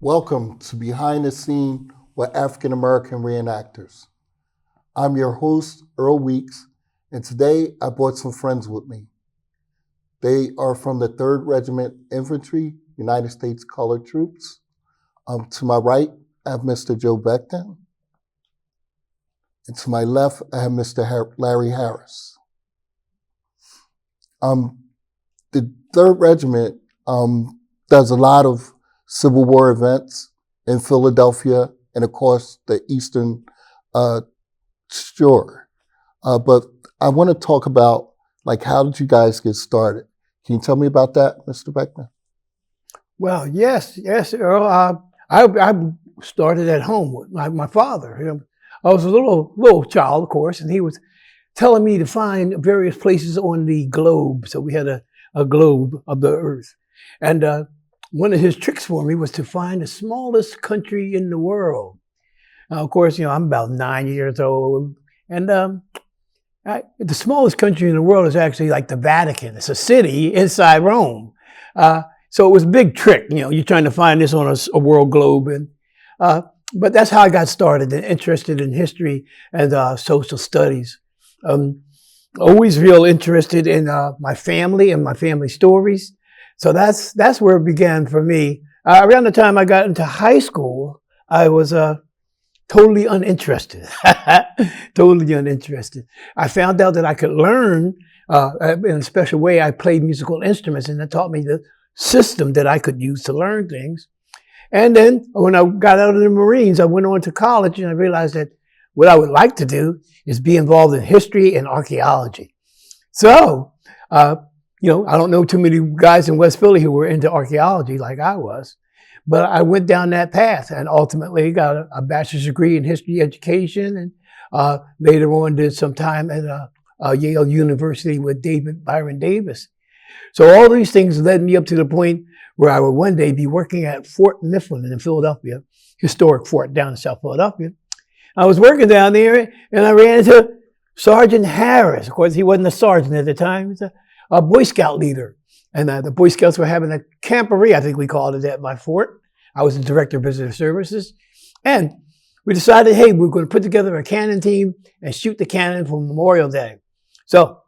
Welcome to Behind the Scene with African American Reenactors. I'm your host, Earl Weeks, and today I brought some friends with me. They are from the 3rd Regiment Infantry, United States Colored Troops. To my right, I have Mr. Joe Becton. And to my left, I have Mr. Larry Harris. The 3rd Regiment does a lot of Civil War events in Philadelphia and, of course, the Eastern Shore. But I want to talk about, how did you guys get started? Can you tell me about that, Mr. Becton? Well, yes, Earl. I started at home with my father. I was a little child, of course, and he was telling me to find various places on the globe. So we had a globe of the earth. And one of his tricks for me was to find the smallest country in the world. Now, of course, I'm about 9 years old. And the smallest country in the world is actually like the Vatican. It's a city inside Rome. So it was a big trick. You're trying to find this on a world globe. But that's how I got started and interested in history and social studies. Always real interested in my family and my family stories. So that's where it began for me. Around the time I got into high school, I was totally uninterested. Totally uninterested. I found out that I could learn in a special way. I played musical instruments, and that taught me the system that I could use to learn things. And then when I got out of the Marines, I went on to college, and I realized that what I would like to do is be involved in history and archaeology. So, I don't know too many guys in West Philly who were into archaeology like I was, but I went down that path and ultimately got a bachelor's degree in history education, and later on did some time at Yale University with Byron Davis. So all these things led me up to the point where I would one day be working at Fort Mifflin in Philadelphia, historic fort down in South Philadelphia. I was working down there, and I ran into Sergeant Harris. Of course, he wasn't a sergeant at the time. He was a Boy Scout leader. And the Boy Scouts were having a camporee, I think we called it, at my fort. I was the director of visitor services. And we decided, hey, we're going to put together a cannon team and shoot the cannon for Memorial Day. So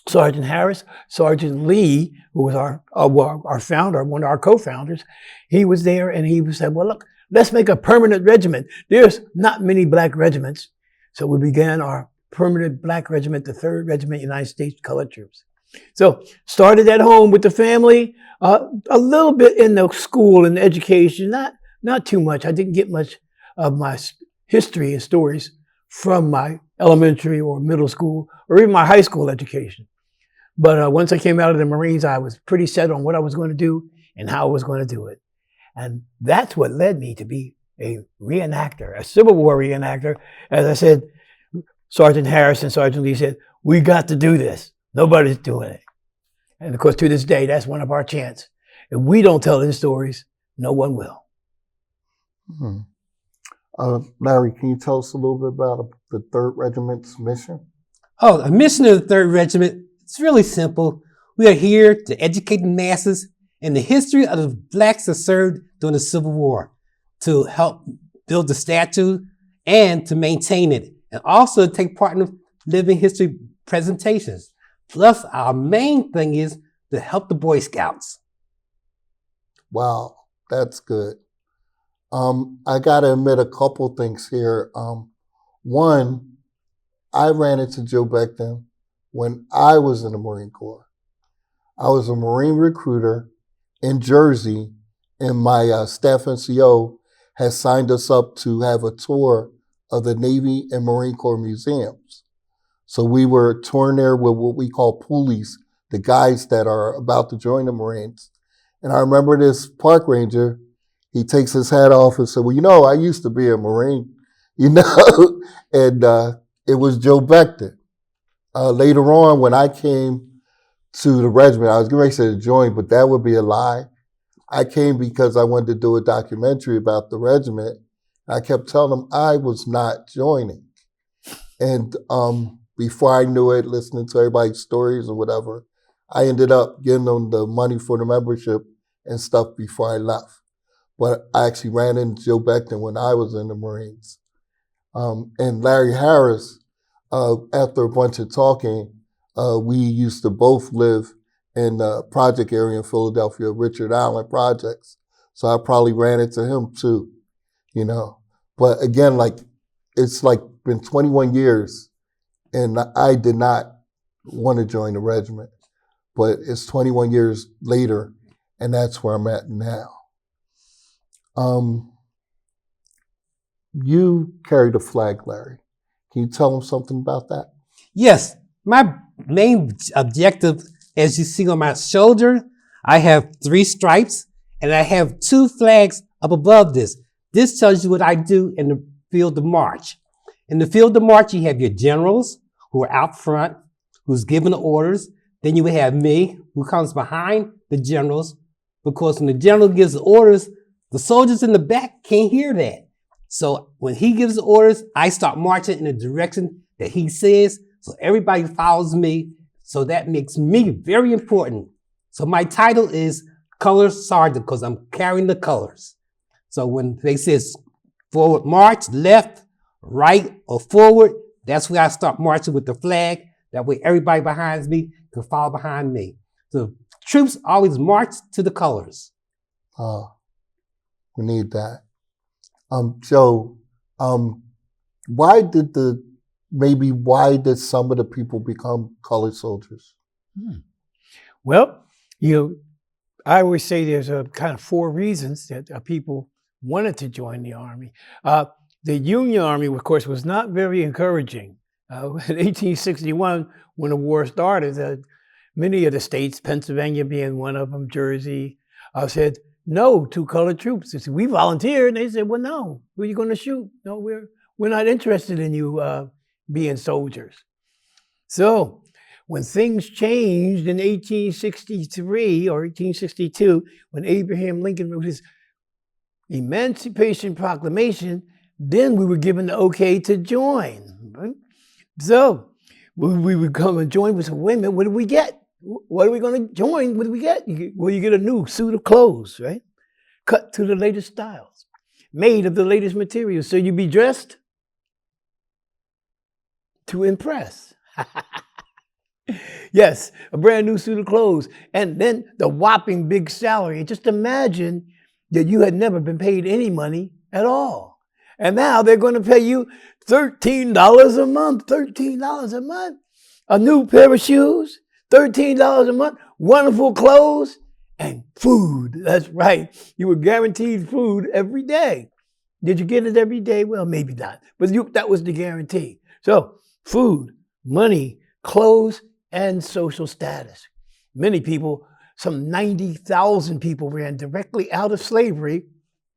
Sergeant Harris, Sergeant Lee, who was our founder, one of our co-founders, he was there, and he said, well, look, let's make a permanent regiment. There's not many black regiments. So we began our permanent black regiment, the 3rd Regiment United States Colored Troops. So started at home with the family, a little bit in the school and education, not too much. I didn't get much of my history and stories from my elementary or middle school or even my high school education. But once I came out of the Marines, I was pretty set on what I was going to do and how I was going to do it. And that's what led me to be a reenactor, a Civil War reenactor. As I said, Sergeant Harris and Sergeant Lee said, we got to do this. Nobody's doing it. And of course, to this day, that's one of our chants. If we don't tell these stories, no one will. Larry, can you tell us a little bit about the 3rd Regiment's mission? Oh, the mission of the 3rd Regiment, it's really simple. We are here to educate the masses in the history of the blacks that served during the Civil War, to help build the statue and to maintain it, and also to take part in living history presentations. Plus, our main thing is to help the Boy Scouts. Wow, that's good. I got to admit a couple things here. One, I ran into Joe Becton when I was in the Marine Corps. I was a Marine recruiter in Jersey, and my staff NCO had signed us up to have a tour of the Navy and Marine Corps museums. So we were touring there with what we call poolies, the guys that are about to join the Marines. And I remember this park ranger, he takes his hat off and said, well, I used to be a Marine, and it was Joe Becton. Later on, when I came to the regiment, I was getting ready to join, but that would be a lie. I came because I wanted to do a documentary about the regiment. I kept telling them I was not joining. And before I knew it, listening to everybody's stories or whatever, I ended up giving them the money for the membership and stuff before I left. but I actually ran into Joe Becton when I was in the Marines. And Larry Harris, after a bunch of talking, we used to both live in the project area in Philadelphia, Richard Allen Projects. So I probably ran into him too, you know. But again, like, it's like been 21 years and I did not want to join the regiment, but it's 21 years later and that's where I'm at now. You carry the flag, Larry. Can you tell them something about that? Yes, my main objective, as you see on my shoulder, I have 3 stripes and I have 2 flags up above this. This tells you what I do in the field of march. In the field of march, you have your generals who are out front, who's giving the orders. Then you would have me, who comes behind the generals, because when the general gives the orders, the soldiers in the back can't hear that. So when he gives the orders, I start marching in the direction that he says, so everybody follows me. So that makes me very important. So my title is Color Sergeant because I'm carrying the colors. So when they says forward march, left, right, or forward, that's where I start marching with the flag. That way everybody behind me can follow behind me. So troops always march to the colors. We need that. Joe, why did some of the people become colored soldiers? Well, I always say there's a kind of 4 reasons that people wanted to join the Army. The Union Army, of course, was not very encouraging. In 1861, when the war started, many of the states, Pennsylvania being one of them, Jersey, said no to colored troops. They said, we volunteered. And they said, well, no, who are you going to shoot? No, we're not interested in you being soldiers. So when things changed in 1863 or 1862, when Abraham Lincoln wrote his Emancipation Proclamation, then we were given the okay to join. Right? So we would come and join. We said, wait a minute, what do we get? What are we going to join? What do we get? You get a new suit of clothes, right? Cut to the latest styles, made of the latest materials. So you be dressed to impress. Yes, a brand new suit of clothes. And then the whopping big salary. Just imagine that you had never been paid any money at all. And now they're going to pay you $13 a month, $13 a month. A new pair of shoes, $13 a month, wonderful clothes, and food. That's right. You were guaranteed food every day. Did you get it every day? Well, maybe not. But that was the guarantee. So food, money, clothes, and social status. Many people, some 90,000 people ran directly out of slavery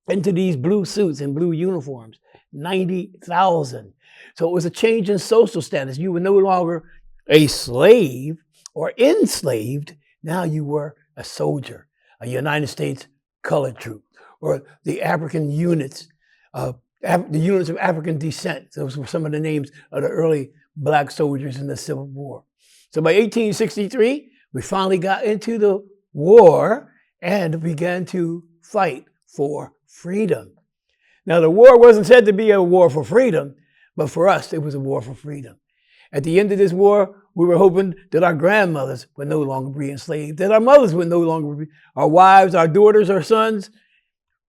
into these blue suits and blue uniforms. 90,000. So it was a change in social status. You were no longer a slave or enslaved. Now you were a soldier, a United States colored troop, or the African units, the units of African descent. Those were some of the names of the early black soldiers in the Civil War. So by 1863, we finally got into the war and began to fight for freedom. Now, the war wasn't said to be a war for freedom, but for us, it was a war for freedom. At the end of this war, we were hoping that our grandmothers would no longer be enslaved, that our mothers would no longer be, our wives, our daughters, our sons,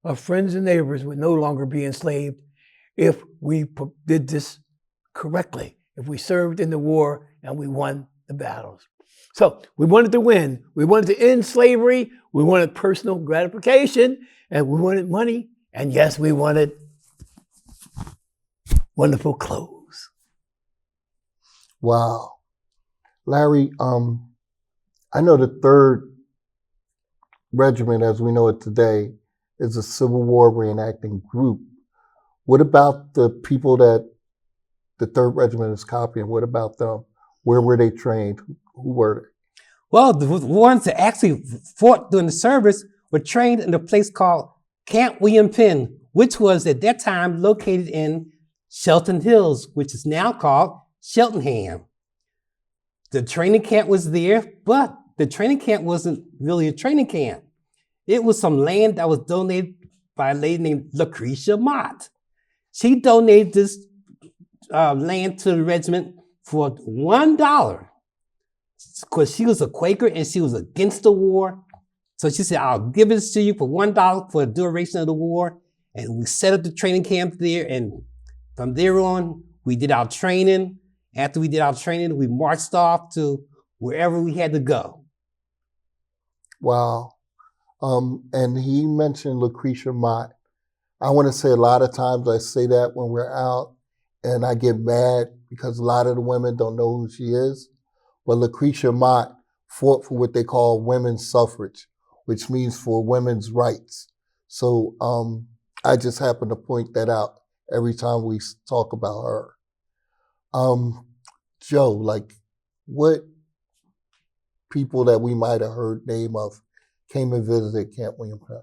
our friends and neighbors would no longer be enslaved if we did this correctly, if we served in the war and we won the battles. So we wanted to win. We wanted to end slavery. We wanted personal gratification, and we wanted money. And yes, we wanted wonderful clothes. Wow. Larry, I know the 3rd Regiment, as we know it today, is a Civil War reenacting group. What about the people that the 3rd Regiment is copying? What about them? Where were they trained? Who were they? Well, the ones that actually fought during the service were trained in a place called Camp William Penn, which was at that time located in Shelton Hills, which is now called Cheltenham. The training camp was there, but the training camp wasn't really a training camp. It was some land that was donated by a lady named Lucretia Mott. She donated this land to the regiment for $1 because she was a Quaker and she was against the war. So she said, I'll give this to you for $1 for the duration of the war. And we set up the training camp there. And from there on, we did our training. After we did our training, we marched off to wherever we had to go. Wow. And he mentioned Lucretia Mott. I want to say a lot of times I say that when we're out and I get mad because a lot of the women don't know who she is. But Lucretia Mott fought for what they call women's suffrage, which means for women's rights. So I just happen to point that out every time we talk about her. Joe, like what people that we might have heard name of came and visited Camp William Penn?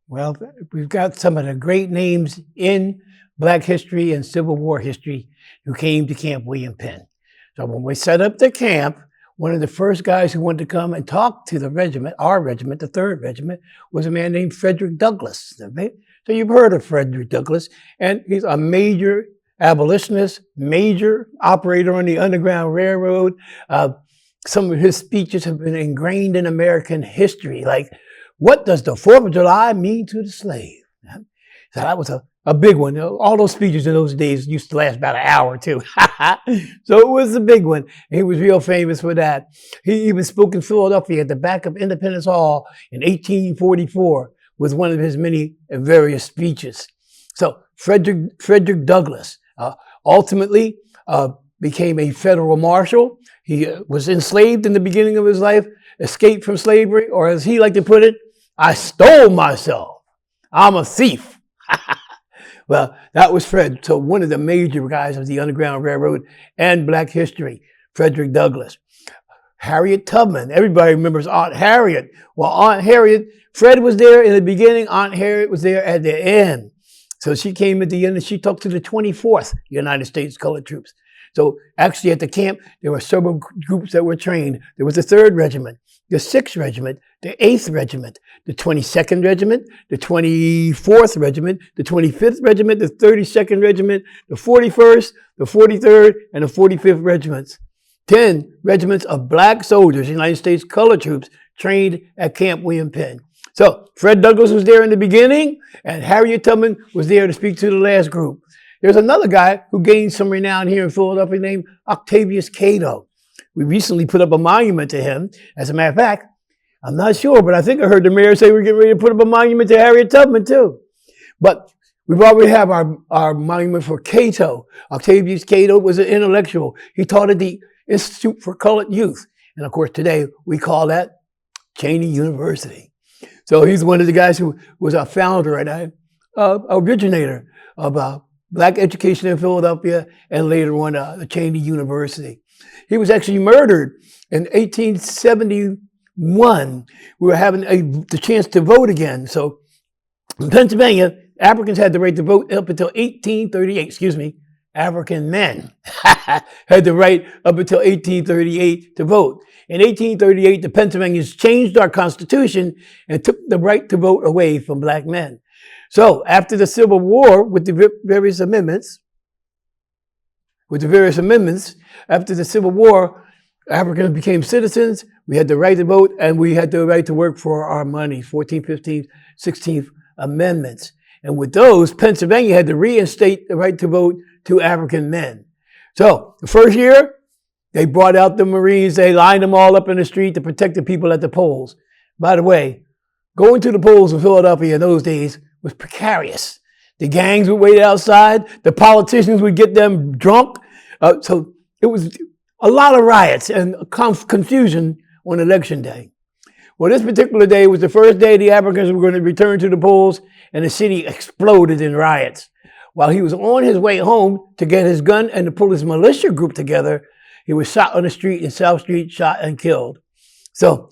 Well, we've got some of the great names in Black history and Civil War history who came to Camp William Penn. So when we set up the camp, one of the first guys who wanted to come and talk to the regiment, our regiment, the 3rd Regiment, was a man named Frederick Douglass. So you've heard of Frederick Douglass, and he's a major abolitionist, major operator on the Underground Railroad. Some of his speeches have been ingrained in American history, like, what does the 4th of July mean to the slave? So that was a big one. All those speeches in those days used to last about an hour or two. So it was a big one. He was real famous for that. He even spoke in Philadelphia at the back of Independence Hall in 1844 with one of his many and various speeches. So Frederick Douglass ultimately became a federal marshal. He was enslaved in the beginning of his life, escaped from slavery, or as he liked to put it, I stole myself. I'm a thief. Well, that was Fred. So one of the major guys of the Underground Railroad and Black history, Frederick Douglass. Harriet Tubman. Everybody remembers Aunt Harriet. Well, Aunt Harriet, Fred was there in the beginning. Aunt Harriet was there at the end. So she came at the end and she talked to the 24th United States Colored Troops. So actually at the camp, there were several groups that were trained. There was the 3rd Regiment, the 6th Regiment, the 8th Regiment, the 22nd Regiment, the 24th Regiment, the 25th Regiment, the 32nd Regiment, the 41st, the 43rd, and the 45th Regiments. 10 regiments of Black soldiers, United States Colored Troops, trained at Camp William Penn. So Fred Douglass was there in the beginning, and Harriet Tubman was there to speak to the last group. There's another guy who gained some renown here in Philadelphia named Octavius Cato. We recently put up a monument to him. As a matter of fact, I'm not sure, but I think I heard the mayor say we're getting ready to put up a monument to Harriet Tubman too. But we've already have our monument for Cato. Octavius Cato was an intellectual. He taught at the Institute for Colored Youth. And of course, today we call that Cheney University. So he's one of the guys who was a founder and originator of Black education in Philadelphia, and later on the Cheney University. He was actually murdered in 1871. We were having the chance to vote again. So in Pennsylvania, Africans had the right to vote up until 1838. African men had the right up until 1838 to vote. In 1838, the Pennsylvanians changed our Constitution and took the right to vote away from Black men. So after the Civil War, with the various amendments, after the Civil War, Africans became citizens. We had the right to vote, and we had the right to work for our money, 14th, 15th, 16th Amendments. And with those, Pennsylvania had to reinstate the right to vote to African men. So the first year, they brought out the Marines. They lined them all up in the street to protect the people at the polls. By the way, going to the polls in Philadelphia in those days was precarious. The gangs would wait outside. The politicians would get them drunk. So it was a lot of riots and confusion on election day. Well, this particular day was the first day the Africans were going to return to the polls, and the city exploded in riots. While he was on his way home to get his gun and to pull his militia group together, he was shot on the street in South Street, shot and killed. So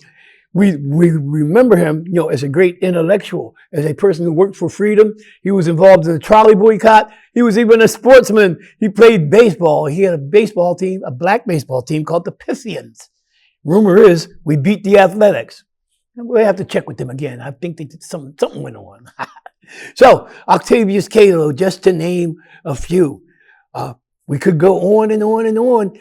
we remember him, as a great intellectual, as a person who worked for freedom. He was involved in the trolley boycott. He was even a sportsman. He played baseball. He had a baseball team, a Black baseball team called the Pythians. Rumor is we beat the Athletics. We'll have to check with them again. I think something went on. So, Octavius Cato, just to name a few. We could go on and on and on.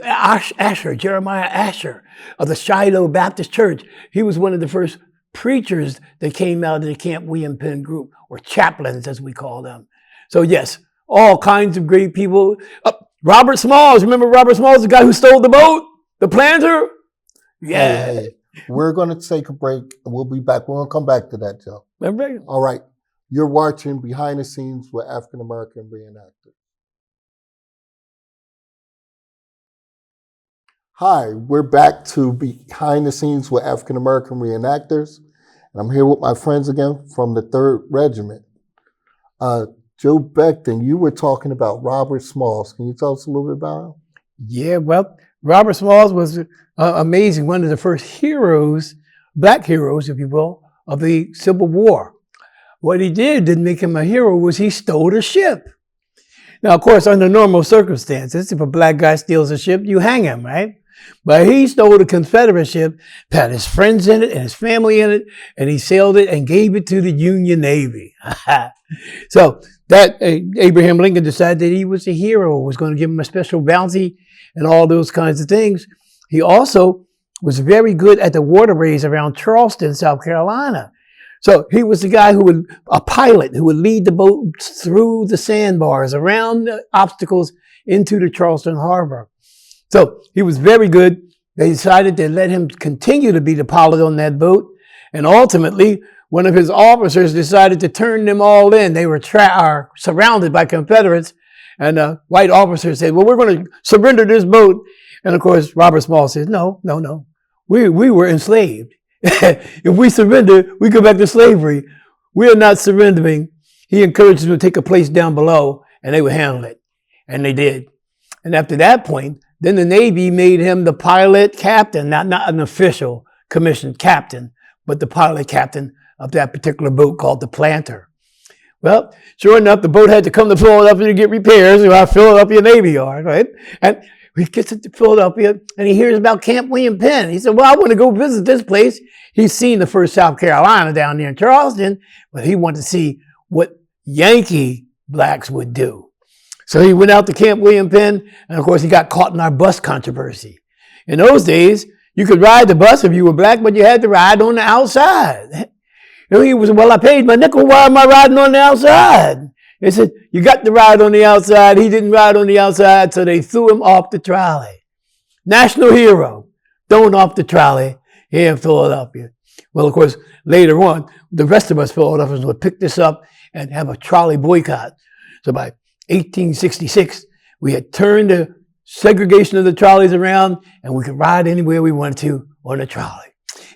Asher, Jeremiah Asher of the Shiloh Baptist Church. He was one of the first preachers that came out of the Camp William Penn group, or chaplains as we call them. So yes, all kinds of great people. Robert Smalls, remember Robert Smalls, the guy who stole the boat? The planter? Yeah. Hey, we're going to take a break and we'll be back. We're going to come back to that, Joe. Remember? All right. You're watching Behind the Scenes with African American Reenactors. Hi, we're back to Behind the Scenes with African American Reenactors. And I'm here with my friends again from the 3rd Regiment. Joe Becton, you were talking about Robert Smalls. Can you tell us a little bit about him? Yeah, well, Robert Smalls was amazing. One of the first heroes, black heroes, if you will, of the Civil War. What he did make him a hero was he stole a ship. Now, of course, under normal circumstances, if a black guy steals a ship, you hang him, right? But he stole a Confederate ship, had his friends in it and his family in it, and he sailed it and gave it to the Union Navy. So that Abraham Lincoln decided that he was a hero, was going to give him a special bounty and all those kinds of things. He also was very good at the waterways around Charleston, South Carolina. So he was the guy a pilot who would lead the boat through the sandbars, around the obstacles into the Charleston harbor. So he was very good. They decided to let him continue to be the pilot on that boat. And ultimately, one of his officers decided to turn them all in. They were surrounded by Confederates. And a white officer said, well, we're going to surrender this boat. And of course, Robert Smalls says, no. We were enslaved. If we surrender, we go back to slavery. We are not surrendering. He encouraged them to take a place down below, and they would handle it. And they did. And after that point, then the Navy made him the pilot captain, not an official commissioned captain, but the pilot captain of that particular boat called the Planter. Well, sure enough, the boat had to come to Philadelphia to get repairs at our Philadelphia Navy Yard, right? And he gets to Philadelphia and he hears about Camp William Penn. He said, well, I want to go visit this place. He's seen the 1st South Carolina down there in Charleston, but he wanted to see what Yankee blacks would do. So he went out to Camp William Penn, and of course he got caught in our bus controversy. In those days, you could ride the bus if you were black, but you had to ride on the outside. He was, well, I paid my nickel, why am I riding on the outside? They said, you got to ride on the outside. He didn't ride on the outside, so they threw him off the trolley. National hero, thrown off the trolley here in Philadelphia. Well, of course, later on, the rest of us Philadelphians would pick this up and have a trolley boycott. So by 1866, we had turned the segregation of the trolleys around and we could ride anywhere we wanted to on the trolley.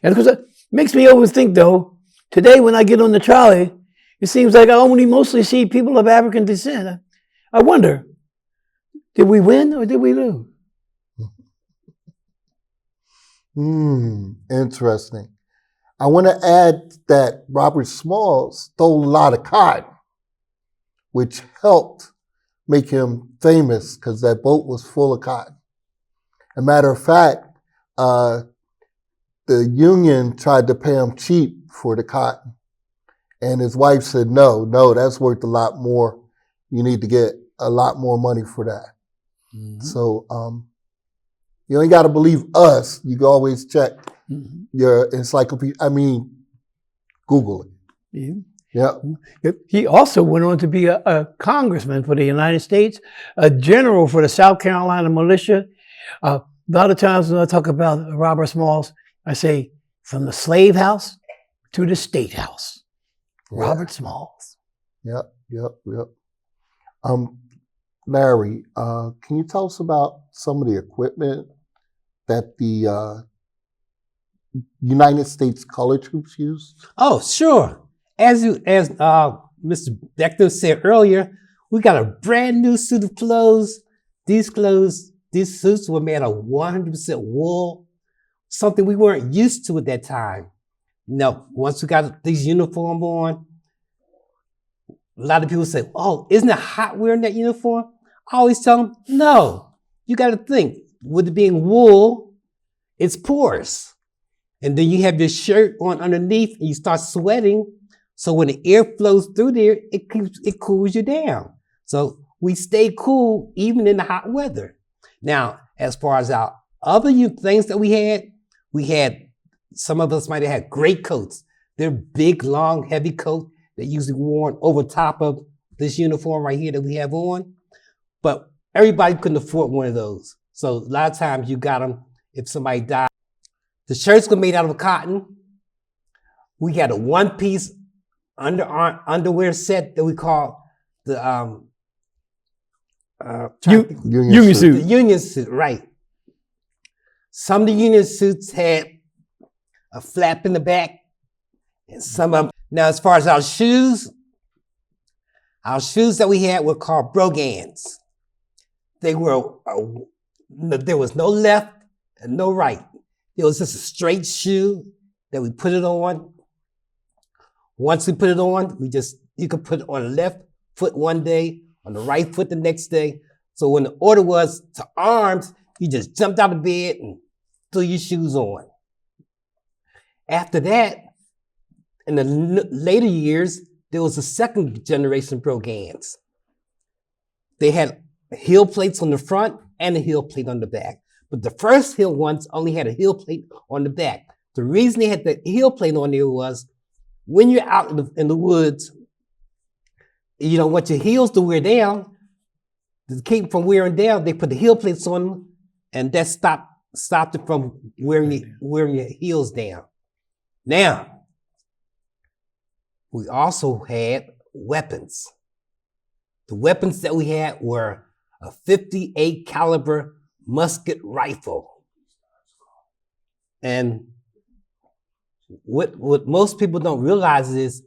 And of course, it makes me always think, though, today when I get on the trolley, it seems like I only mostly see people of African descent. I wonder, did we win or did we lose? Interesting. I want to add that Robert Smalls stole a lot of cotton, which helped make him famous because that boat was full of cotton. As a matter of fact, the Union tried to pay him cheap for the cotton. And his wife said, no, that's worth a lot more. You need to get a lot more money for that. Mm-hmm. So you ain't got to believe us. You can always check your encyclopedia. Google it. Yeah. He also went on to be a congressman for the United States, a general for the South Carolina militia. A lot of times when I talk about Robert Smalls, I say from the slave house to the state house. Robert Smalls. Yep. Larry, can you tell us about some of the equipment that the United States colored troops used? Oh, sure. As Mr. Becton said earlier, we got a brand new suit of clothes. These suits were made of 100% wool, something we weren't used to at that time. No, once we got these uniforms on, a lot of people say, oh, isn't it hot wearing that uniform? I always tell them, no, you got to think, with it being wool, it's porous. And then you have your shirt on underneath and you start sweating. So when the air flows through there, it cools you down. So we stay cool even in the hot weather. Now, as far as our other things that we had, some of us might have had great coats. They're big, long, heavy coats that usually worn over top of this uniform right here that we have on. But everybody couldn't afford one of those. So a lot of times you got them if somebody died. The shirts were made out of cotton. We had a one-piece underwear set that we call the Union suit. The union suit, right. Some of the union suits had a flap in the back, and some of them. Now, as far as our shoes that we had were called brogans. They were, there was no left and no right. It was just a straight shoe that we put it on. Once we put it on, you could put it on the left foot one day, on the right foot the next day. So when the order was to arms, you just jumped out of bed and threw your shoes on. After that, in the later years, there was a second generation brogans. They had heel plates on the front and a heel plate on the back. But the first heel ones only had a heel plate on the back. The reason they had the heel plate on there was when you're out in the woods, you don't want your heels to wear down. To keep from wearing down, they put the heel plates on them, and that stopped it from wearing your heels down. Now, we also had weapons. The weapons that we had were a .58 caliber musket rifle. And what most people don't realize is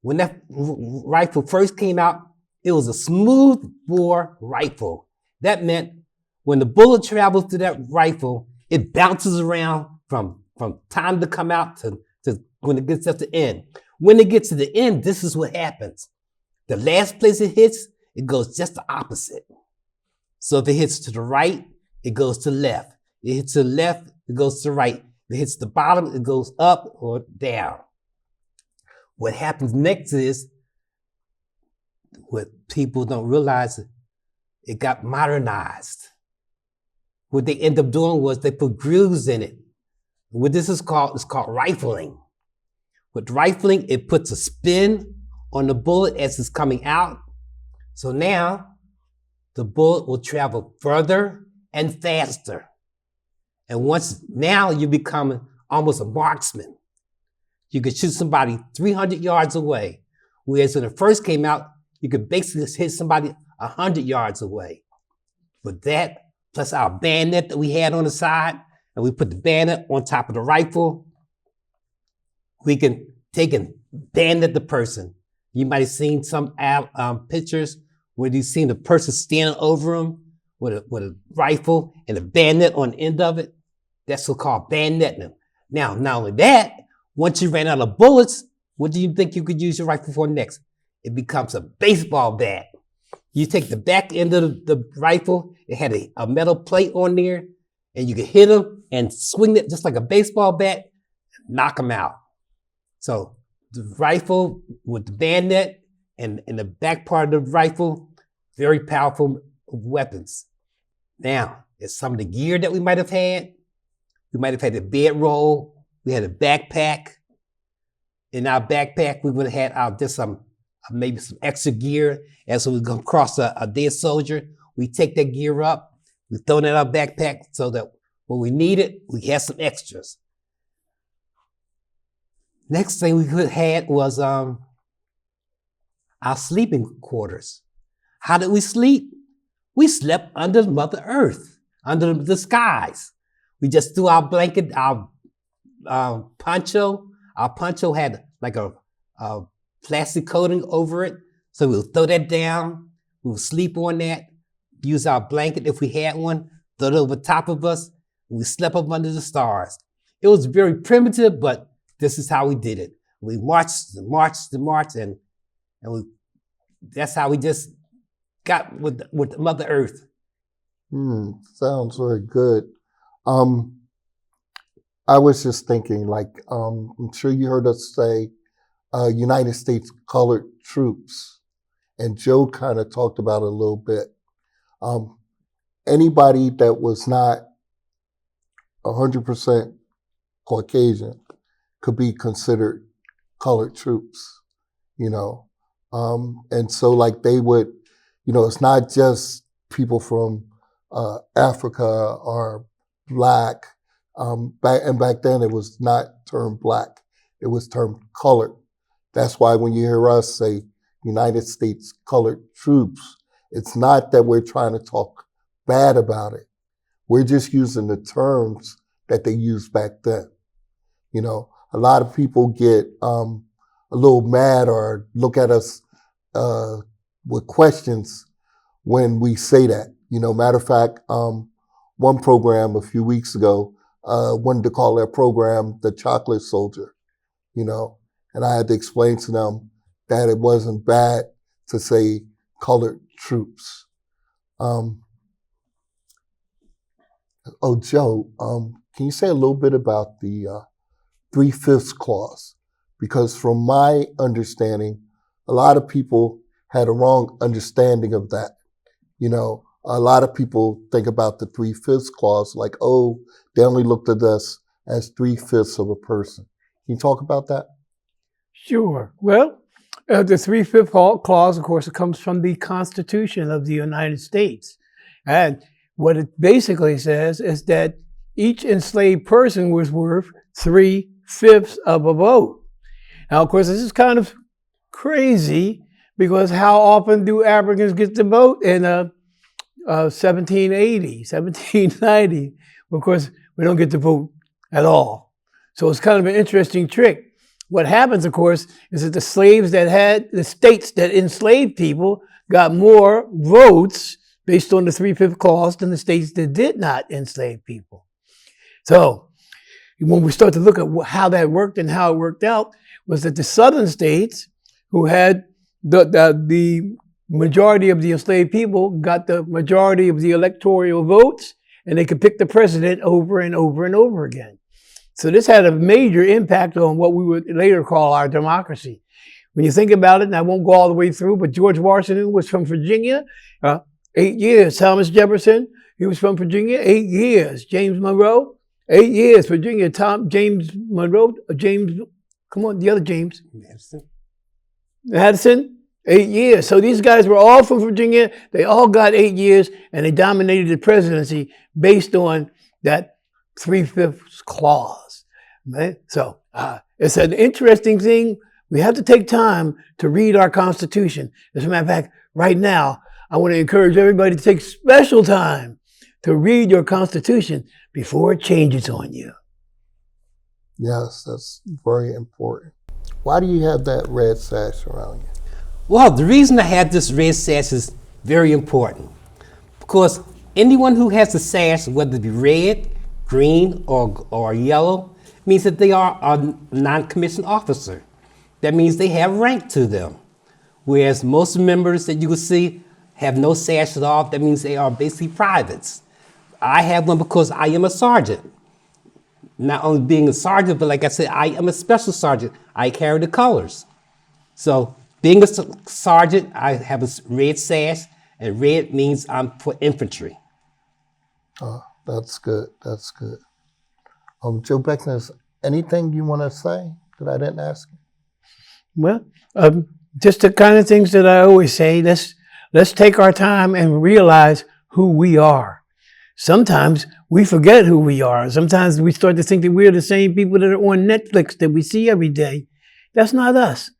when that rifle first came out, it was a smooth bore rifle. That meant when the bullet travels through that rifle, it bounces around from time to come out to when it gets at the end. When it gets to the end, this is what happens. The last place it hits, it goes just the opposite. So if it hits to the right, it goes to the left. It hits to the left, it goes to the right. If it hits the bottom, it goes up or down. What happens next is, what people don't realize, it got modernized. What they end up doing was they put grooves in it. What this is called rifling. With rifling, it puts a spin on the bullet as it's coming out. So now the bullet will travel further and faster. And now you become almost a marksman. You could shoot somebody 300 yards away. Whereas when it first came out, you could basically hit somebody 100 yards away. With that, plus our bayonet that we had on the side, and we put the bayonet on top of the rifle, we can take and bayonet the person. You might have seen some pictures where you've seen the person standing over them with a rifle and a bayonet on the end of it. That's what's called bayoneting them. Now, not only that, once you ran out of bullets, what do you think you could use your rifle for next? It becomes a baseball bat. You take the back end of the rifle, it had a metal plate on there, and you could hit them and swing it just like a baseball bat, knock them out. So the rifle with the bayonet and the back part of the rifle, very powerful weapons. Now, it's some of the gear that we might have had. We might have had a bedroll. We had a backpack. In our backpack, we would have had maybe some extra gear. As we come across a dead soldier, we take that gear up, we throw it in our backpack so that when we need it, we have some extras. Next thing we could have had was our sleeping quarters. How did we sleep? We slept under Mother Earth, under the skies. We just threw our blanket, our poncho. Our poncho had like a plastic coating over it. So we'll throw that down. We'll sleep on that. Use our blanket if we had one. Throw it over top of us. We slept up under the stars. It was very primitive, but this is how we did it. We marched, and that's how we just got with Mother Earth. Sounds very good. I was just thinking, I'm sure you heard us say, United States colored troops, and Joe kind of talked about it a little bit. Anybody that was not 100% Caucasian could be considered colored troops, you know. And so like they would, you know, it's not just people from Africa or black. Back then it was not termed black, it was termed colored. That's why when you hear us say United States colored troops, it's not that we're trying to talk bad about it. We're just using the terms that they used back then. You know, a lot of people get a little mad or look at us with questions when we say that. You know, matter of fact, one program a few weeks ago wanted to call their program the Chocolate Soldier, you know, and I had to explain to them that it wasn't bad to say colored troops. Joe, can you say a little bit about the 3/5 clause? Because from my understanding, a lot of people had a wrong understanding of that. You know, a lot of people think about the 3/5 clause like, oh, they only looked at us as 3/5 of a person. Can you talk about that? Sure. Well, the 3/5 clause, of course, it comes from the Constitution of the United States. And what it basically says is that each enslaved person was worth 3/5 of a vote. Now, of course, this is kind of crazy because how often do Africans get to vote in 1780, 1790? Of course, we don't get to vote at all. So it's kind of an interesting trick. What happens, of course, is that the slaves that had, the states that enslaved people got more votes based on the 3/5 clause than the states that did not enslave people. So when we start to look at how that worked and how it worked out, was that the southern states who had the majority of the enslaved people got the majority of the electoral votes, and they could pick the president over and over and over again. So this had a major impact on what we would later call our democracy. When you think about it, and I won't go all the way through, but George Washington was from Virginia, 8 years. Thomas Jefferson, he was from Virginia, 8 years. James Monroe, 8 years. Virginia, James Monroe, come on, the other James. Madison, 8 years. So these guys were all from Virginia. They all got 8 years, and they dominated the presidency based on that 3/5 clause. Right? So it's an interesting thing. We have to take time to read our Constitution. As a matter of fact, right now, I want to encourage everybody to take special time to read your Constitution before it changes on you. Yes, that's very important. Why do you have that red sash around you? Well, the reason I have this red sash is very important. Because anyone who has a sash, whether it be red, green, or yellow, means that they are a non-commissioned officer. That means they have rank to them. Whereas most members that you will see have no sash at all, that means they are basically privates. I have one because I am a sergeant. Not only being a sergeant, but like I said, I am a special sergeant. I carry the colors. So being a sergeant, I have a red sash, and red means I'm for infantry. Oh, that's good. That's good. Joe Becton, is anything you want to say that I didn't ask you? Well, just the kind of things that I always say, let's take our time and realize who we are. Sometimes we forget who we are. Sometimes we start to think that we're the same people that are on Netflix that we see every day. That's not us.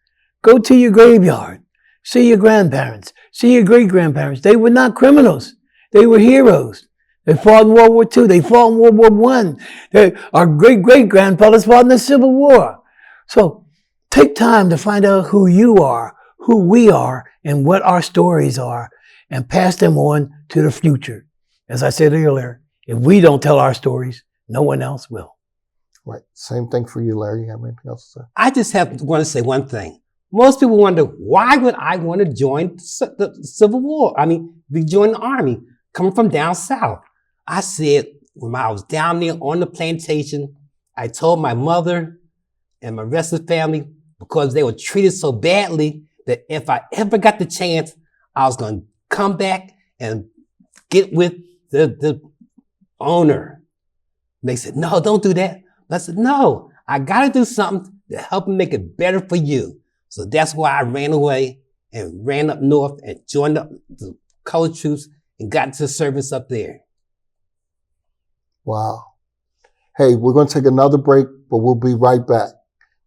Go to your graveyard. See your grandparents. See your great-grandparents. They were not criminals. They were heroes. They fought in World War II. They fought in World War I. Our great-great-grandfathers fought in the Civil War. So take time to find out who you are, who we are, and what our stories are, and pass them on to the future. As I said earlier, if we don't tell our stories, no one else will. Right. Same thing for you, Larry. You have anything else to say? I just want to say one thing. Most people wonder, why would I want to join the Civil War? Join the Army, coming from down south. I said, when I was down there on the plantation, I told my mother and my rest of the family because they were treated so badly that if I ever got the chance, I was going to come back and get with the owner. And they said, no, don't do that. But I said, no, I got to do something to help make it better for you. So that's why I ran away and ran up north and joined the colored troops and got into service up there. Wow. Hey, we're going to take another break, but we'll be right back.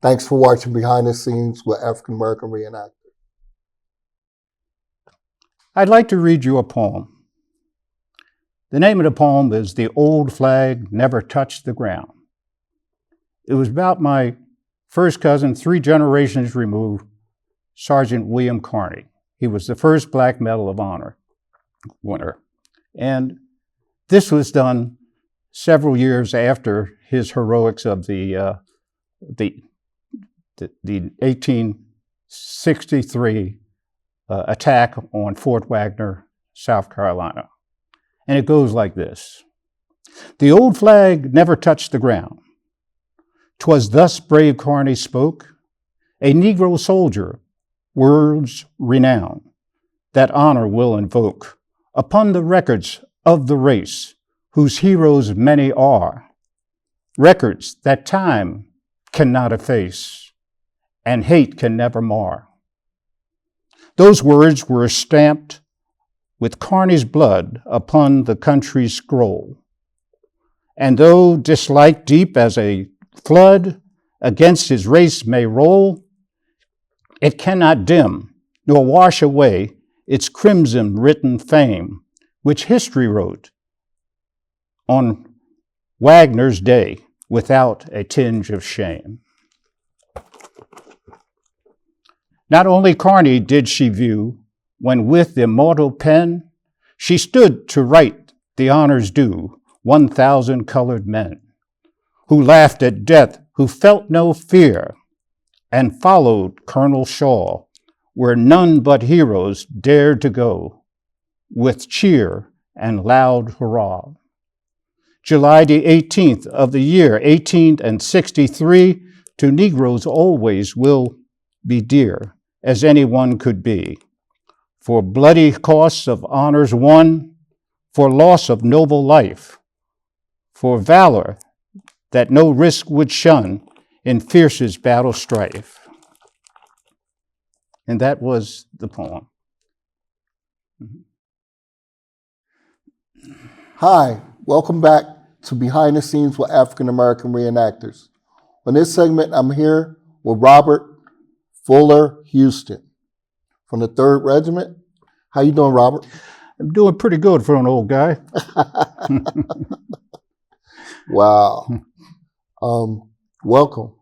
Thanks for watching Behind the Scenes with African American Reenactor. I'd like to read you a poem. The name of the poem is The Old Flag Never Touched the Ground. It was about my first cousin, 3 generations removed, Sergeant William Carney. He was the first Black Medal of Honor winner. And this was done several years after his heroics of the 1863 attack on Fort Wagner, South Carolina. And it goes like this. The old flag never touched the ground. 'Twas thus brave Carney spoke, a Negro soldier, words renowned, that honor will invoke upon the records of the race, whose heroes many are, records that time cannot efface, and hate can never mar. Those words were stamped with Carney's blood upon the country's scroll. And though dislike deep as a flood against his race may roll, it cannot dim nor wash away its crimson written fame, which history wrote on Wagner's day without a tinge of shame. Not only Carney did she view, when with immortal pen she stood to write the honors due 1,000 colored men, who laughed at death, who felt no fear, and followed Colonel Shaw, where none but heroes dared to go, with cheer and loud hurrah. July the 18th of the year 1863 to Negroes always will be dear as anyone could be, for bloody costs of honors won, for loss of noble life, for valor that no risk would shun in fiercest battle strife. And that was the poem. Hi, welcome back to Behind the Scenes with African American Reenactors. On this segment, I'm here with Robert Fuller Houston from the 3rd Regiment. How you doing, Robert? I'm doing pretty good for an old guy. Wow. Welcome.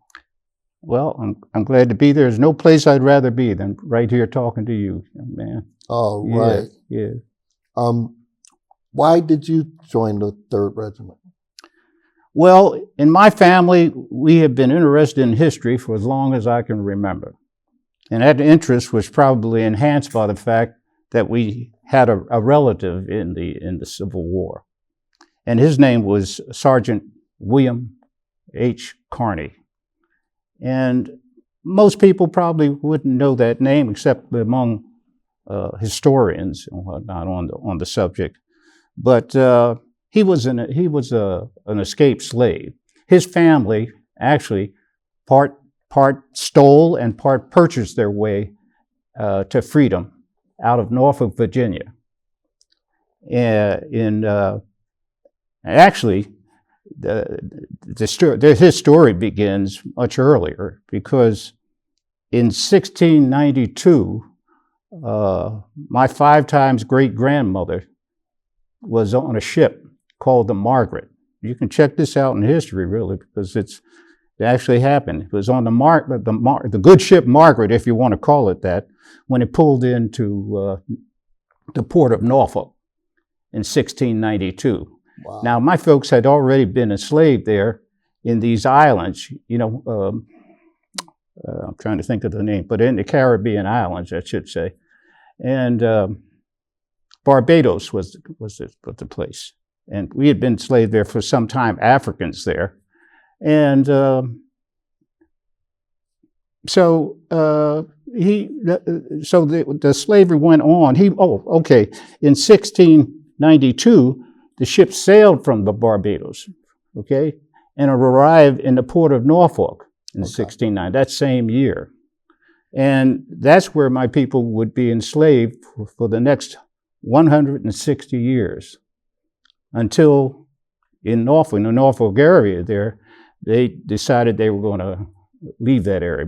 Well, I'm glad to be there. There's no place I'd rather be than right here talking to you, man. Oh, right. Yeah. Why did you join the 3rd Regiment? Well, in my family, we have been interested in history for as long as I can remember. And that interest was probably enhanced by the fact that we had a relative in the Civil War. And his name was Sergeant William H. Carney. And most people probably wouldn't know that name except among historians and whatnot on the subject. But he was an escaped slave. His family actually part stole and part purchased their way to freedom out of Norfolk, Virginia. Actually, his story begins much earlier, because in 1692, my 5 times great-grandmother was on a ship called the Margaret. You can check this out in history, really, because it actually happened. It was on the good ship Margaret, if you want to call it that, when it pulled into the port of Norfolk in 1692. Wow. Now, my folks had already been enslaved there in these islands, I'm trying to think of the name, but in the Caribbean islands, I should say. And Barbados was the place. And we had been enslaved there for some time, Africans there. And so the slavery went on. Okay. In 1692, the ship sailed from the Barbados, okay, and it arrived in the port of Norfolk in 1690, that same year. And that's where my people would be enslaved for the next 160 years until in Norfolk, in the Norfolk area there, they decided they were going to leave that area.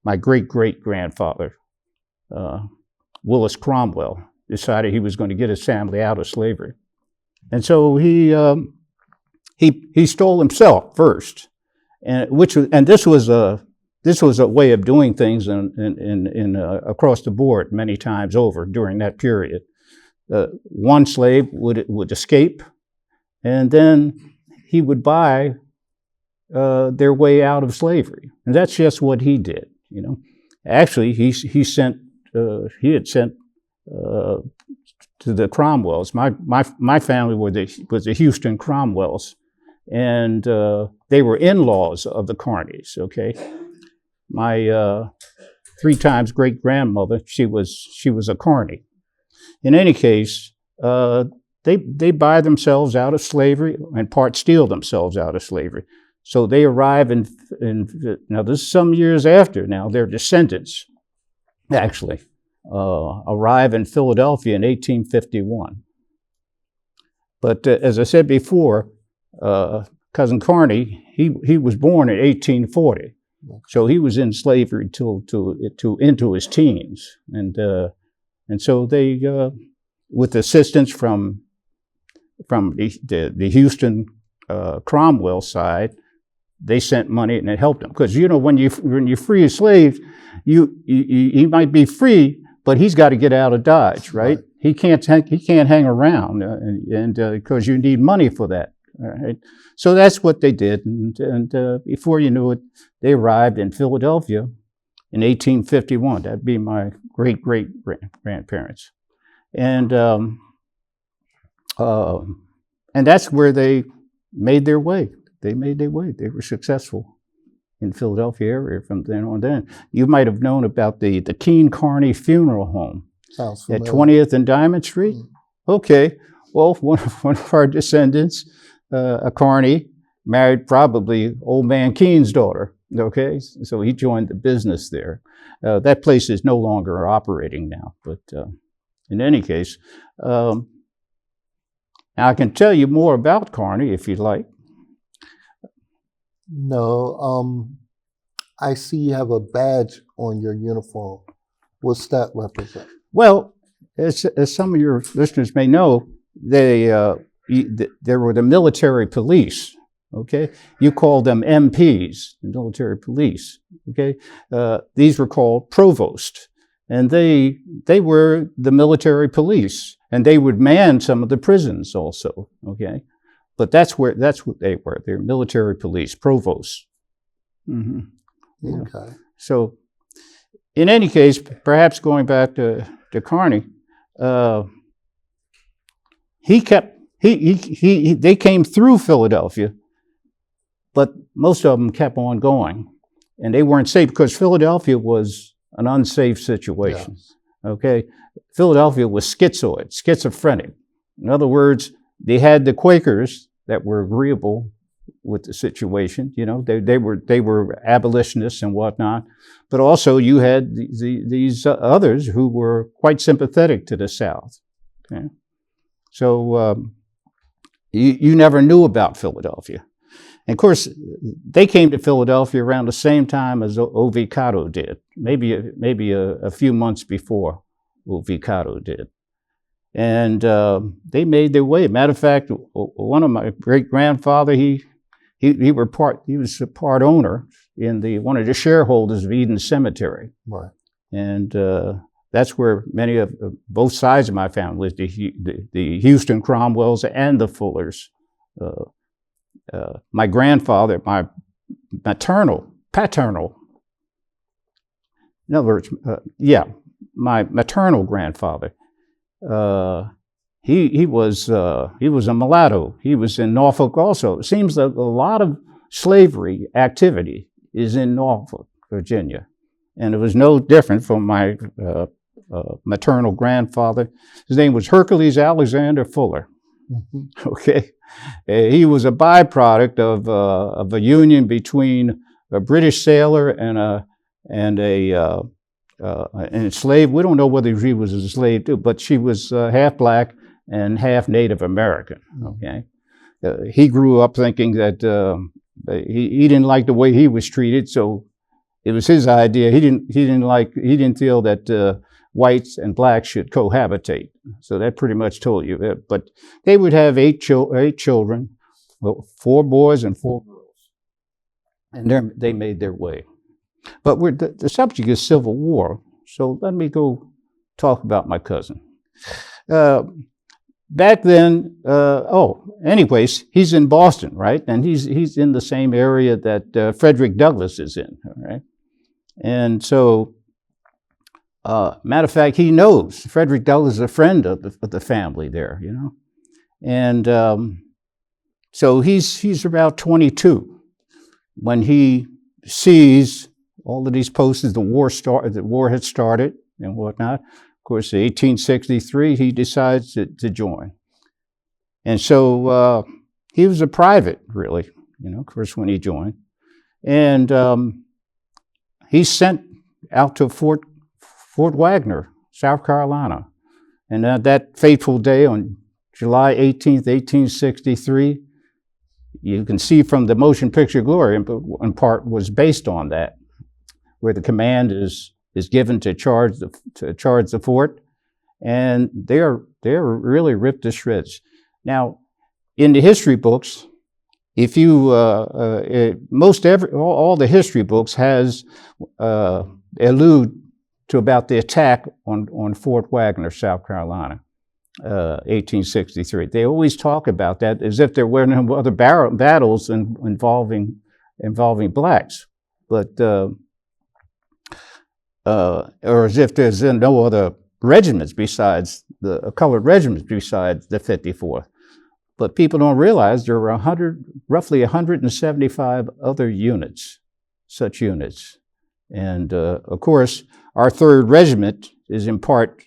My great-great-grandfather, Willis Cromwell, decided he was going to get his family out of slavery. And so he stole himself first, and this was a way of doing things across the board many times over during that period. One slave would escape, and then he would buy their way out of slavery, and that's just what he did. You know, actually, he had sent to the Cromwells. My family was the Houston Cromwells, and they were in-laws of the Carneys. Okay, my 3 times great grandmother, she was a Carney. In any case, they buy themselves out of slavery and part steal themselves out of slavery. So they arrive in now this is some years after now, their descendants actually arrive in Philadelphia in 1851. But as I said before, Cousin Carney, he was born in 1840. So he was in slavery till into his teens. And so they, with assistance from the Houston Cromwell side, they sent money and it helped them. Because you know, when you free a slave, he might be free, but he's got to get out of Dodge, right? He can't hang around, and because you need money for that. All right, so that's what they did, and before you knew it, they arrived in Philadelphia in 1851. That'd be my great-great-grandparents, and that's where they made their way. They made their way. They were successful in Philadelphia area from then on. Then you might have known about the Keene Carney Funeral Home at 20th and Diamond Street. Mm-hmm. Okay, well, one of our descendants, a Carney, married probably old man Keene's daughter. Okay, so he joined the business there. That place is no longer operating now, but in any case, I can tell you more about Carney if you'd like. No, I see you have a badge on your uniform. What's that represent? Well, as some of your listeners may know, there were the military police. Okay, you call them MPs, the military police. Okay, these were called provost, and they were the military police, and they would man some of the prisons also. Okay. But that's what they were. They're military police, provosts. Mm-hmm. Okay. So, in any case, perhaps going back to Carney, they came through Philadelphia, but most of them kept on going, and they weren't safe because Philadelphia was an unsafe situation. Yes. Okay, Philadelphia was schizophrenic. In other words, they had the Quakers that were agreeable with the situation. You know, they were abolitionists and whatnot, but also you had these others who were quite sympathetic to the South. Okay? So you never knew about Philadelphia. And of course, they came to Philadelphia around the same time as O.V. Cotto did, maybe a few months before O.V. Cotto did. And they made their way. Matter of fact, one of my great-grandfather, he was a part owner in one of the shareholders of Eden Cemetery. Right. And that's where many of both sides of my family, the Houston Cromwells and the Fullers. My grandfather, my paternal, in other words, my maternal grandfather. He was a mulatto. He was in Norfolk also. It seems that a lot of slavery activity is in Norfolk. Virginia. And it was no different from my maternal grandfather. His name was Hercules Alexander Fuller. Mm-hmm. Okay, he was a byproduct of a union between a British sailor and an enslaved. We don't know whether she was a slave too, but she was half black and half Native American. Okay, he grew up thinking that he didn't like the way he was treated, so it was his idea. He didn't feel that whites and blacks should cohabitate. So that pretty much told you that. But they would have eight children, 4 boys and 4 girls, and they made their way. But the subject is Civil War, so let me go talk about my cousin. Back then, anyways, he's in Boston, right? And he's in the same area that Frederick Douglass is in, all right? And so, matter of fact, he knows Frederick Douglass is a friend of the family there, you know? And so he's about 22 when he sees all of these posters, the war had started and whatnot. Of course, in 1863, he decides to join. And so he was a private, really, you know, of course, when he joined. And he's sent out to Fort Wagner, South Carolina. And that fateful day on July 18th, 1863, you can see from the motion picture Glory, in part, was based on that, where the command is given to charge the fort, and they're really ripped to shreds. Now, in the history books, if you all the history books has allude to about the attack on Fort Wagner, South Carolina, 1863. They always talk about that as if there were no other battles involving blacks, but or as if there's no other regiments besides the colored regiments besides the 54th. But people don't realize there were roughly 175 other units, such units. And of course, our 3rd Regiment is in part,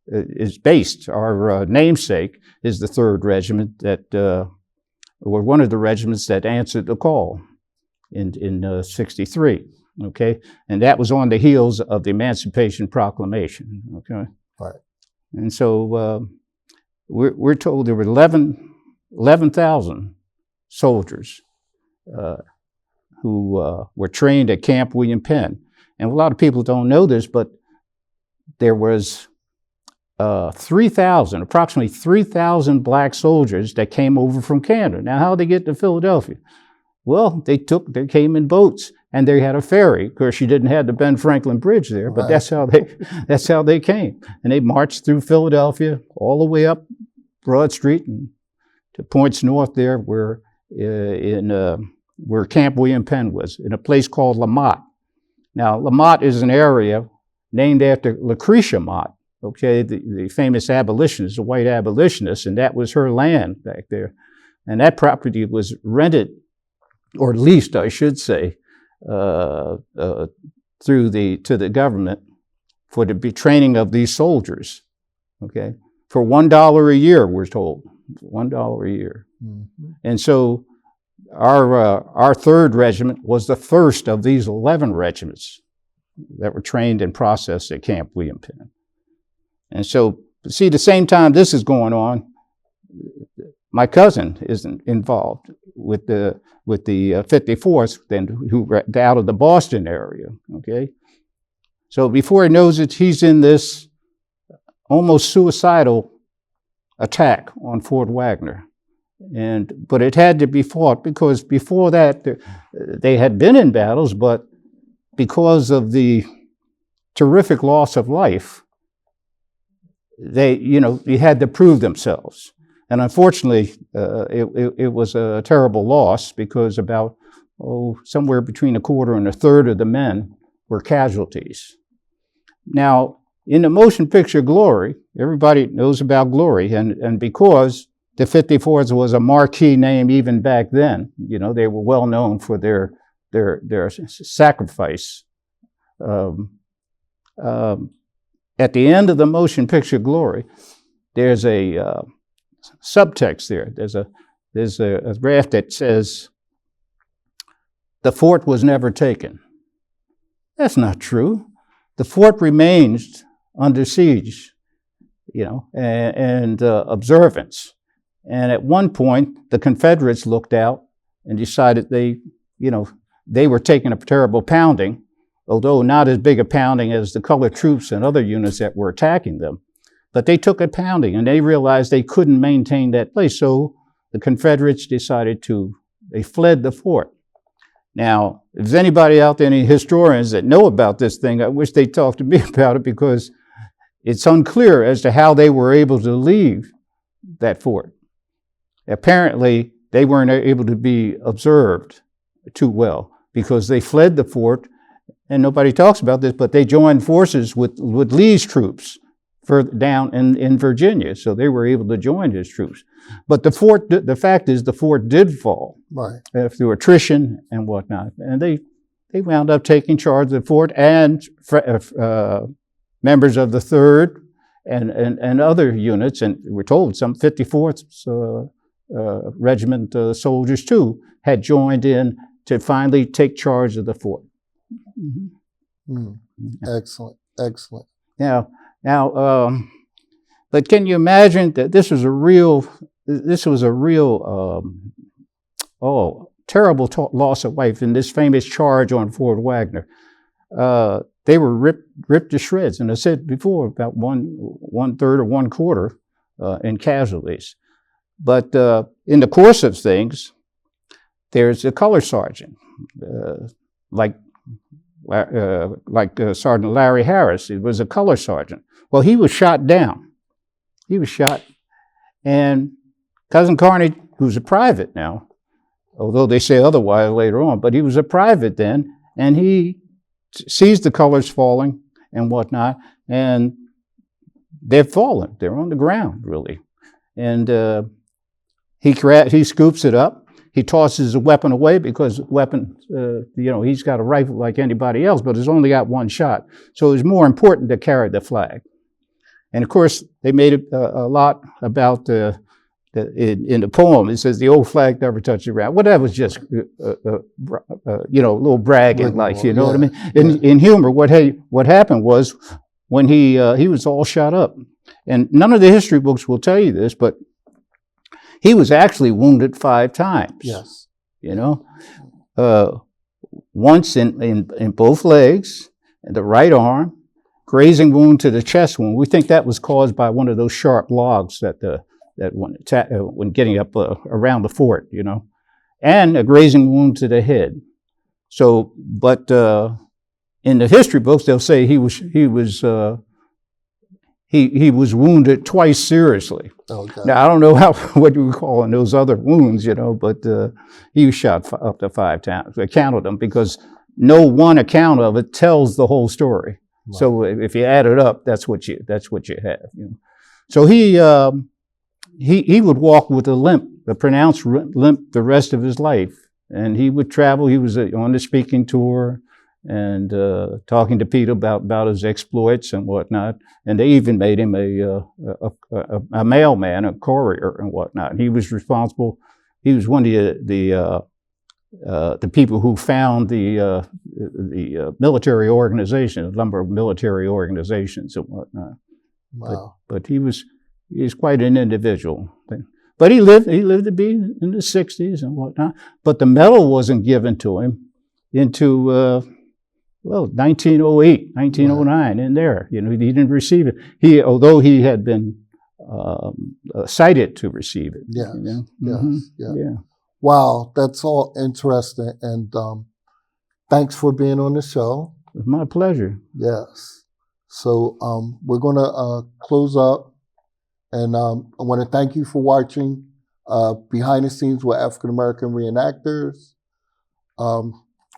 is based, our namesake is the 3rd Regiment that were one of the regiments that answered the call in 63, okay? And that was on the heels of the Emancipation Proclamation, okay? Right. And so we're told there were 11,000 soldiers who were trained at Camp William Penn. And a lot of people don't know this, but there was approximately 3,000 black soldiers that came over from Canada. Now, how did they get to Philadelphia? Well, they came in boats, and they had a ferry. Of course, you didn't have the Ben Franklin Bridge there, but Right. that's how they came. And they marched through Philadelphia all the way up Broad Street and to points north there where Camp William Penn was, in a place called Lamott. Now, Lamott is an area named after Lucretia Mott, okay, the famous abolitionist, the white abolitionist, and that was her land back there. And that property was rented, or leased, I should say, to the government for the training of these soldiers, okay, for $1 a year, we're told, $1 a year. Mm-hmm. And so our 3rd Regiment was the first of these 11 regiments that were trained and processed at Camp William Penn. And so, see, the same time this is going on, my cousin is involved with the 54th, who were out of the Boston area, okay? So before he knows it, he's in this almost suicidal attack on Fort Wagner. But it had to be fought because before that, they had been in battles, but because of the terrific loss of life, they had to prove themselves. And unfortunately, it was a terrible loss because about somewhere between a quarter and a third of the men were casualties. Now, in the motion picture Glory, everybody knows about Glory, and because the 54th was a marquee name even back then, they were well known for their their sacrifice. At the end of the motion picture Glory, there's a subtext there. There's a graph that says, "The fort was never taken." That's not true. The fort remains under siege, and observance. And at one point, the Confederates looked out and decided they were taking a terrible pounding, although not as big a pounding as the colored troops and other units that were attacking them. But they took a pounding, and they realized they couldn't maintain that place. So the Confederates they fled the fort. Now, if there's anybody out there, any historians that know about this thing, I wish they'd talk to me about it, because it's unclear as to how they were able to leave that fort. Apparently, they weren't able to be observed too well, because they fled the fort, and nobody talks about this, but they joined forces with Lee's troops further down in Virginia, so they were able to join his troops. But the fact is, the fort did fall, right, through attrition and whatnot, and they wound up taking charge of the fort, and members of the 3rd and other units, and we're told some 54th Regiment soldiers too had joined in to finally take charge of the fort. Excellent, excellent. Now, but can you imagine that this was a real terrible loss of life in this famous charge on Fort Wagner. They were ripped to shreds, and I said before, about one third or 1/4 in casualties. But in the course of things, there's a color sergeant, like Sergeant Larry Harris. He was a color sergeant. Well, he was shot down. He was shot, and Cousin Carney, who's a private now, although they say otherwise later on, but he was a private then, and he sees the colors falling and whatnot, and they've fallen. They're on the ground, really. And he scoops it up. He tosses the weapon away, because he's got a rifle like anybody else, but it's only got one shot. So it was more important to carry the flag. And of course, they made a lot about in the poem. It says, "The old flag never touched the ground." Well, that was just a little bragging, like, you know what I mean? In humor, what happened was, when he was all shot up, and none of the history books will tell you this, but he was actually wounded 5 times. Yes. Once in both legs, and the right arm, grazing wound to the chest wound. We think that was caused by one of those sharp logs that when getting up around the fort, and a grazing wound to the head. So, but in the history books, they'll say he was wounded twice seriously. Okay. Now, I don't know what you would call in those other wounds, but he was shot up to 5 times. I counted them, because no one account of it tells the whole story. Right. So if you add it up, that's what you have. So he would walk with a limp, a pronounced limp, the rest of his life, and he would travel. He was on the speaking tour, and talking to people about his exploits and whatnot. And they even made him a mailman, a courier and whatnot. And he was responsible. He was one of the people who found the military organization, a number of military organizations and whatnot. Wow. But he was quite an individual. But he lived to be in the 60s and whatnot. But the medal wasn't given to him into 1908, 1909, in there. He didn't receive it. Although he had been cited to receive it. Yes, Yeah. Wow, that's all interesting. And thanks for being on the show. It's my pleasure. Yes. So we're going to close up. And I want to thank you for watching Behind the Scenes with African American Reenactors. I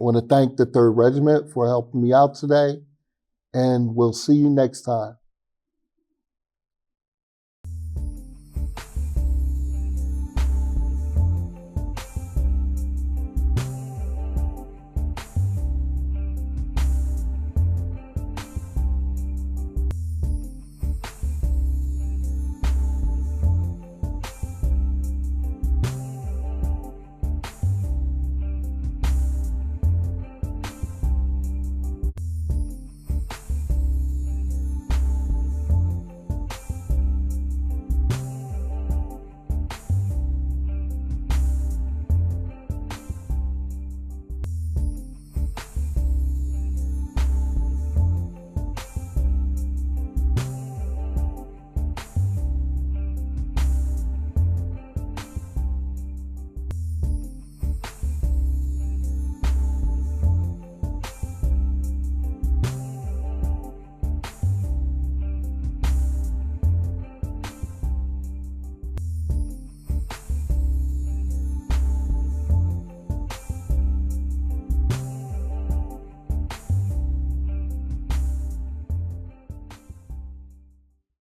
want to thank the 3rd Regiment for helping me out today, and we'll see you next time.